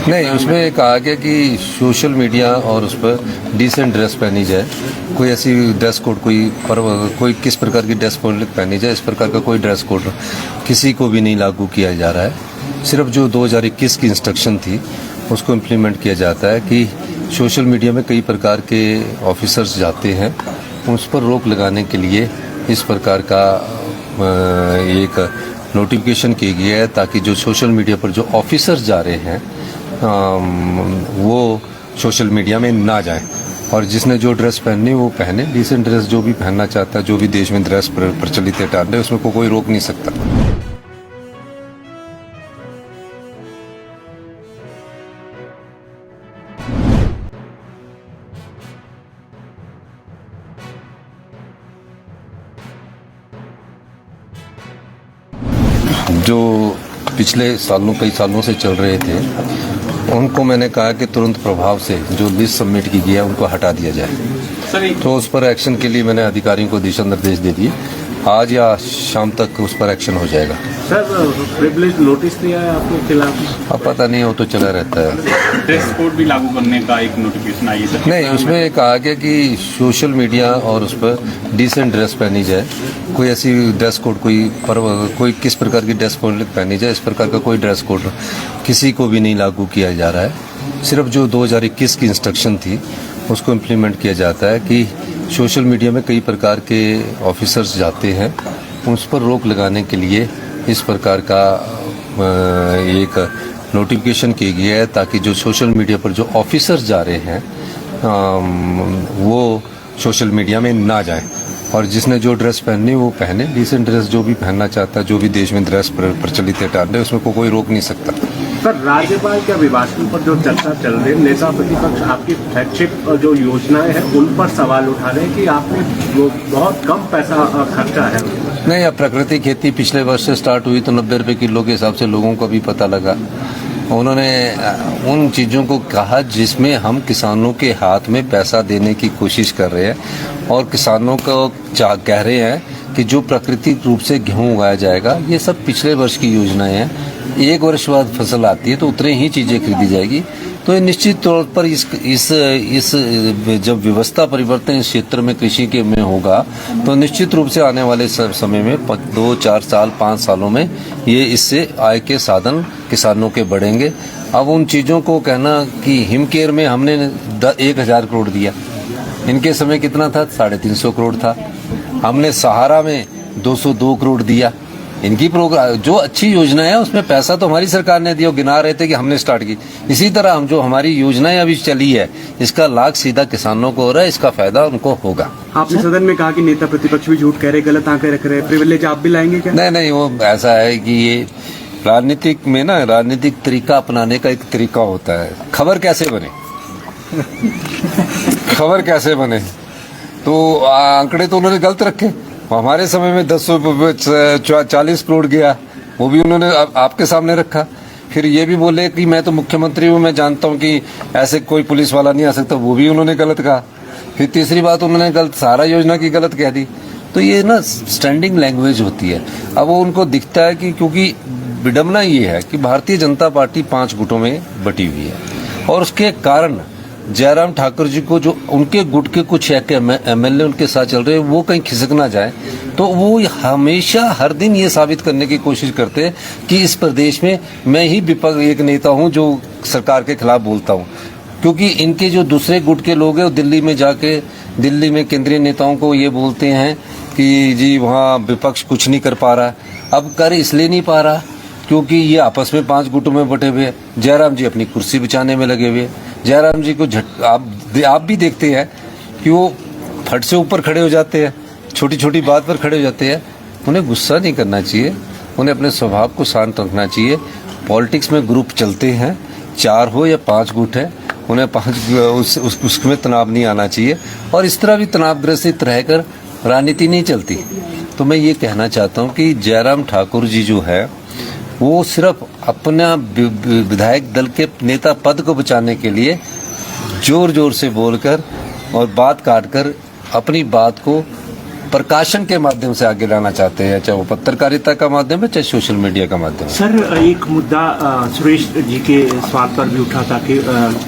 नहीं, उसमें कहा गया कि सोशल मीडिया और उस पर डिसेंट ड्रेस पहनी जाए। कोई ऐसी ड्रेस कोड कोई किस प्रकार की ड्रेस कोड पहनी जाए, इस प्रकार का कोई ड्रेस कोड किसी को भी नहीं लागू किया जा रहा है। सिर्फ जो 2021 की इंस्ट्रक्शन थी उसको इम्प्लीमेंट किया जाता है कि सोशल मीडिया में कई प्रकार के ऑफिसर्स जाते हैं, उस पर रोक लगाने के लिए इस प्रकार का एक नोटिफिकेशन किया गया है, ताकि जो सोशल मीडिया पर जो ऑफिसर्स जा रहे हैं वो सोशल मीडिया में ना जाएं, और जिसने जो ड्रेस पहननी वो पहने। डिसेंट ड्रेस जो भी पहनना चाहता है, जो भी देश में ड्रेस प्रचलित है टाल रहे, उसमें कोई रोक नहीं सकता। जो पिछले कई सालों से चल रहे थे, उनको मैंने कहा कि तुरंत प्रभाव से जो लिस्ट सबमिट की गई है उनको हटा दिया जाए। तो उस पर एक्शन के लिए मैंने अधिकारियों को दिशा निर्देश दे दिए। आज या शाम तक उस पर एक्शन हो जाएगा। सर, प्रिविलेज नोटिस दिया है आपके खिलाफ? अब पता नहीं, वो तो चला रहता है। ड्रेस कोड भी लागू करने का एक नोटिफिकेशन आई है। नहीं, उसमें कहा गया कि सोशल मीडिया और उस पर डिसेंट ड्रेस पहनी जाए। कोई ऐसी ड्रेस कोड कोई किस प्रकार की ड्रेस कोड पहनी जाए, इस प्रकार का कोई ड्रेस कोड किसी को भी नहीं लागू किया जा रहा है। सिर्फ जो 2021 की इंस्ट्रक्शन थी उसको इम्प्लीमेंट किया जाता है कि सोशल मीडिया में कई प्रकार के ऑफिसर्स जाते हैं, उस पर रोक लगाने के लिए इस प्रकार का एक नोटिफिकेशन किया गया है, ताकि जो सोशल मीडिया पर जो ऑफिसर्स जा रहे हैं वो सोशल मीडिया में ना जाएं, और जिसने जो ड्रेस पहननी वो पहने। डिसेंट ड्रेस जो भी पहनना चाहता है, जो भी देश में ड्रेस प्रचलित है टाल रहे, उसमें कोई रोक नहीं सकता। सर, राज्यपाल के अभिभाषण पर जो चर्चा चल रही है, नेता प्रतिपक्ष आपकी फ्लैगशिप जो योजनाएं हैं उन पर सवाल उठा रहे हैं कि आपने वो बहुत कम पैसा खर्चा है। नहीं, अब प्राकृतिक खेती पिछले वर्ष से स्टार्ट हुई तो 90 रुपये किलो के हिसाब से लोगों को भी पता लगा। उन्होंने उन चीज़ों को कहा जिसमें हम किसानों के हाथ में पैसा देने की कोशिश कर रहे हैं, और किसानों को कह रहे हैं कि जो प्राकृतिक रूप से गेहूं उगाया जाएगा, ये सब पिछले वर्ष की योजनाएं हैं। एक वर्ष बाद फसल आती है तो उतने ही चीज़ें खरीदी जाएगी। तो निश्चित तौर पर इस जब व्यवस्था परिवर्तन इस क्षेत्र में कृषि के में होगा तो निश्चित रूप से आने वाले समय में 2, 4 साल, 5 सालों में ये इससे आय के साधन किसानों के बढ़ेंगे। अब उन चीज़ों को कहना कि हिमकेयर में हमने 1000 करोड़ दिया, इनके समय कितना था? 350 करोड़ था। हमने सहारा में 202 करोड़ दिया। इनकी प्रोग्राम जो अच्छी योजना है उसमें पैसा तो हमारी सरकार ने दिया, गिना रहे थे कि हमने स्टार्ट की। इसी तरह हम जो हमारी योजनाएं अभी चली है, इसका लाभ सीधा किसानों को हो रहा है, इसका फायदा उनको होगा। आपने सदन में कहा कि नेता प्रतिपक्ष भी झूठ कह रहे, गलत आंकड़े रख रहे, प्रिविलेज आप भी लाएंगे क्या? नहीं, वो ऐसा है कि ये राजनीतिक में ना, राजनीतिक तरीका अपनाने का एक तरीका होता है। खबर कैसे बने तो आंकड़े तो उन्होंने गलत रखे। हमारे समय में 40 करोड़ गया, वो भी उन्होंने आपके सामने रखा। फिर ये भी बोले कि मैं तो मुख्यमंत्री हूँ, मैं जानता हूँ कि ऐसे कोई पुलिस वाला नहीं आ सकता, वो भी उन्होंने गलत कहा। फिर तीसरी बात उन्होंने गलत सहारा योजना की गलत कह दी। तो ये ना स्टैंडिंग लैंग्वेज होती है। अब वो उनको दिखता है कि क्योंकि विडम्बना ये है कि भारतीय जनता पार्टी 5 गुटों में बटी हुई है, और उसके कारण जयराम ठाकुर जी को जो उनके गुट के कुछ एमएलए उनके साथ चल रहे हैं, वो कहीं खिसक ना जाए, तो वो हमेशा हर दिन ये साबित करने की कोशिश करते हैं कि इस प्रदेश में मैं ही विपक्ष एक नेता हूं जो सरकार के खिलाफ बोलता हूं। क्योंकि इनके जो दूसरे गुट के लोग हैं वो दिल्ली में केंद्रीय नेताओं को ये बोलते हैं कि जी वहाँ विपक्ष कुछ नहीं कर पा रहा। अब कर इसलिए नहीं पा रहा क्योंकि ये आपस में 5 गुटों में बटे हुए हैं। जयराम जी अपनी कुर्सी बचाने में लगे हुए। जयराम जी को आप भी देखते हैं कि वो फट से ऊपर खड़े हो जाते हैं, छोटी छोटी बात पर खड़े हो जाते हैं। उन्हें गुस्सा नहीं करना चाहिए, उन्हें अपने स्वभाव को शांत रखना चाहिए। पॉलिटिक्स में ग्रुप चलते हैं, 4 हो या 5 गुट है, उन्हें उसमें तनाव नहीं आना चाहिए, और इस तरह भी तनावग्रसित रहकर राजनीति नहीं चलती। तो मैं ये कहना चाहता हूँ कि जयराम ठाकुर जी जो है वो सिर्फ अपना विधायक दल के नेता पद को बचाने के लिए जोर जोर से बोलकर और बात काटकर अपनी बात को प्रकाशन के माध्यम से आगे लाना चाहते हैं, चाहे वो पत्रकारिता का माध्यम है, चाहे सोशल मीडिया का माध्यम है। सर, एक मुद्दा सुरेश जी के सवाल पर भी उठा था कि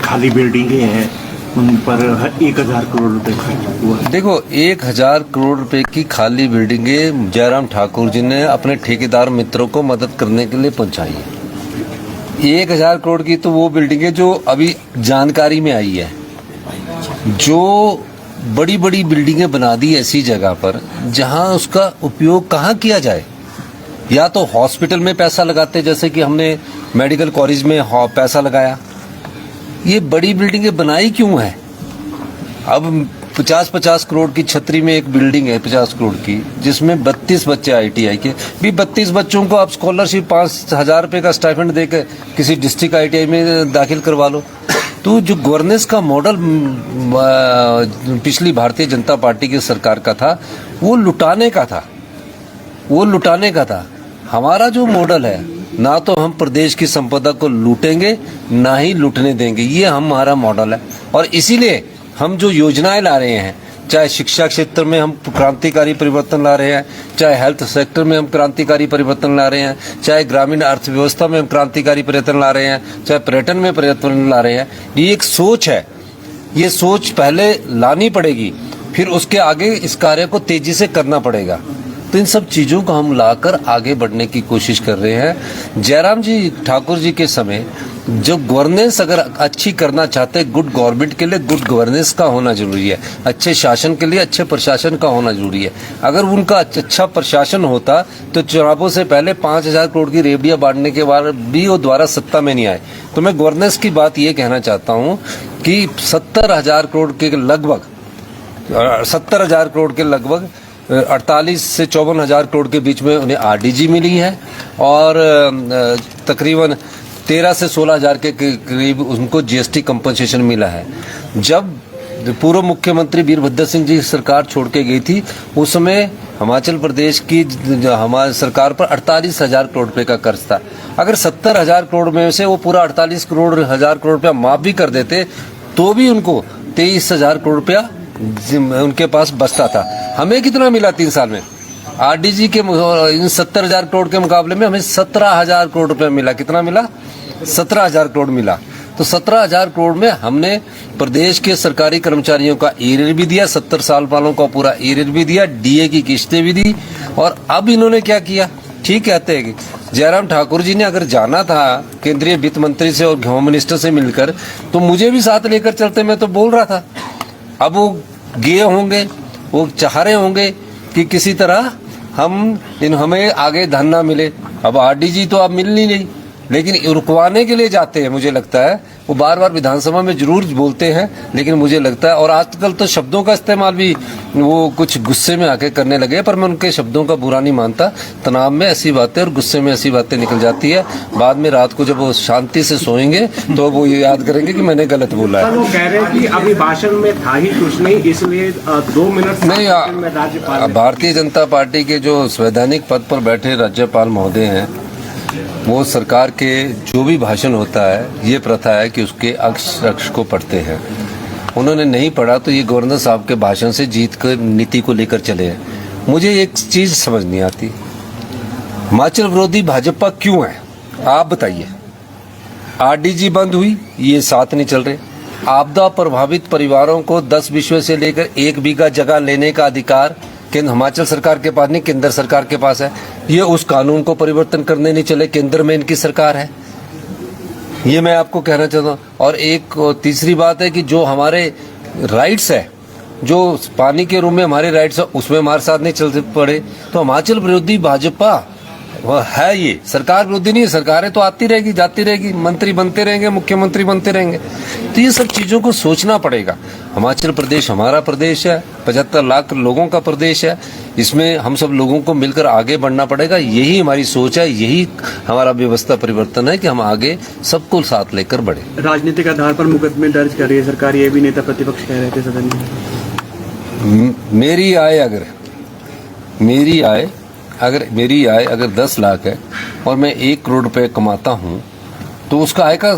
खाली बिल्डिंगें हैं, उन पर 1000 करोड़ रुपए खर्च हुआ। देखो, 1000 करोड़ रुपए की खाली बिल्डिंगें जयराम ठाकुर जी ने अपने ठेकेदार मित्रों को मदद करने के लिए पहुंचाई है। 1000 करोड़ की तो वो बिल्डिंगें जो अभी जानकारी में आई है, जो बड़ी बड़ी बिल्डिंगें बना दी ऐसी जगह पर जहां उसका उपयोग कहाँ किया जाए। या तो हॉस्पिटल में पैसा लगाते, जैसे कि हमने मेडिकल कॉलेज में पैसा लगाया। ये बड़ी बिल्डिंगें बनाई क्यों है? अब 50-50 करोड़ की छतरी में एक बिल्डिंग है 50 करोड़ की, जिसमें 32 बच्चे ITI के भी 32 बच्चों को आप स्कॉलरशिप 5,000 रुपए का स्टाइपेंड देकर किसी डिस्ट्रिक्ट ITI में दाखिल करवा लो। तो जो गवर्नेंस का मॉडल पिछली भारतीय जनता पार्टी की सरकार का था, वो लुटाने का था, वो लुटाने का था। हमारा जो मॉडल है, ना तो हम प्रदेश की संपदा को लूटेंगे, ना ही लूटने देंगे, ये हमारा मॉडल है। और इसीलिए हम जो योजनाएं ला रहे हैं, चाहे शिक्षा क्षेत्र में हम क्रांतिकारी परिवर्तन ला रहे हैं, चाहे हेल्थ सेक्टर में हम क्रांतिकारी परिवर्तन ला रहे हैं, चाहे ग्रामीण अर्थव्यवस्था में हम क्रांतिकारी परिवर्तन ला रहे हैं, चाहे पर्यटन में परिवर्तन ला रहे हैं, ये एक सोच है। ये सोच पहले लानी पड़ेगी, फिर उसके आगे इस कार्य को तेजी से करना पड़ेगा। तो इन सब चीजों को हम लाकर आगे बढ़ने की कोशिश कर रहे हैं। जयराम जी ठाकुर जी के समय जो गवर्नेंस अगर अच्छी करना चाहते हैं, गुड गवर्नमेंट के लिए गुड गवर्नेंस का होना जरूरी है, अच्छे शासन के लिए अच्छे प्रशासन का होना जरूरी है। अगर उनका अच्छा प्रशासन होता तो चुनावों से पहले 5,000 करोड़ की रेवड़ियां बांटने के बाद भी वो दोबारा सत्ता में नहीं आए। तो मैं गवर्नेंस की बात ये कहना चाहता हूँ कि 70,000 करोड़ के लगभग 70,000 करोड़ के लगभग 48 से 54,000 करोड़ के बीच में उन्हें RDG मिली है, और तकरीबन 13 से 16,000 के करीब उनको GST कंपनसेशन मिला है। जब पूर्व मुख्यमंत्री वीरभद्र सिंह जी सरकार छोड़ के गई थी, उस समय हिमाचल प्रदेश की हमारी सरकार पर 48,000 करोड़ रुपए का कर्ज था। अगर 70,000 करोड़ में से वो पूरा 48,000 करोड़ रुपया माफ भी कर देते, तो भी उनको 23,000 करोड़ रुपया उनके पास बचता था। हमें कितना मिला 3 साल में? RDG के इन 70,000 करोड़ के मुकाबले में हमें 17,000 करोड़ रुपया मिला। कितना मिला? 17,000 करोड़ मिला। तो 17,000 करोड़ में हमने प्रदेश के सरकारी कर्मचारियों का एरियर भी दिया, 70 साल वालों का पूरा एरियर भी दिया, DA की किस्तें भी दी। और अब इन्होंने क्या किया? ठीक कहते हैं कि जयराम ठाकुर जी ने अगर जाना था केंद्रीय वित्त मंत्री से और होम मिनिस्टर से मिलकर, तो मुझे भी साथ लेकर चलते, मैं तो बोल रहा था। अब वो गए होंगे, वो चाह रहे होंगे कि किसी तरह हमें आगे धन ना मिले। अब RDG तो अब मिलनी नहीं, लेकिन रुकवाने के लिए जाते हैं। मुझे लगता है वो बार बार विधानसभा में जरूर बोलते हैं, लेकिन मुझे लगता है, और आजकल तो शब्दों का इस्तेमाल भी वो कुछ गुस्से में आके करने लगे, पर मैं उनके शब्दों का बुरा नहीं मानता। तनाव में ऐसी बातें और गुस्से में ऐसी बातें निकल जाती है, बाद में रात को जब वो शांति से सोएंगे तो वो ये याद करेंगे कि मैंने गलत बोला है। वो कह रहे हैं कि अभी भाषण में था ही कुछ नहीं, इसलिए 2 मिनट नहीं, राज्यपाल भारतीय जनता पार्टी के जो संवैधानिक पद पर बैठे राज्यपाल महोदय हैं, वो सरकार के जो भी भाषण होता है, ये प्रथा है कि उसके अक्ष को पढ़ते हैं। उन्होंने नहीं पढ़ा तो ये गवर्नर साहब के भाषण से जीत कर नीति को लेकर चले हैं। मुझे एक चीज समझ नहीं आती, हिमाचल विरोधी भाजपा क्यों है? आप बताइए। RDG बंद हुई, ये साथ नहीं चल रहे। आपदा प्रभावित परिवारों को 10 विषय से लेकर 1 बीघा जगह लेने का अधिकार केंद्र हिमाचल सरकार के पास नहीं, केंद्र सरकार के पास है। ये उस कानून को परिवर्तन करने नहीं चले, केंद्र में इनकी सरकार है। ये मैं आपको कहना चाहता हूँ। और एक तीसरी बात है कि जो हमारे राइट्स है, जो पानी के रूम में हमारे राइट्स है, उसमें हमारे साथ नहीं चलते पड़े। तो हिमाचल विरोधी भाजपा वह है, ये सरकार विरोधी नहीं है। सरकारें तो आती रहेगी, जाती रहेगी, मंत्री बनते रहेंगे, मुख्यमंत्री बनते रहेंगे। तो ये सब चीजों को सोचना पड़ेगा। हिमाचल प्रदेश हमारा प्रदेश है, 75 लाख लोगों का प्रदेश है। इसमें हम सब लोगों को मिलकर आगे बढ़ना पड़ेगा। यही हमारी सोच है, यही हमारा व्यवस्था परिवर्तन है कि हम आगे सबको साथ लेकर बढ़े। राजनीतिक आधार पर मुकदमे दर्ज कर रही है सरकार, ये भी नेता प्रतिपक्ष कह रहे थे सदन में। मेरी आय अगर 10 लाख है और मैं 1 करोड़ रुपए कमाता हूँ, तो उसका आय का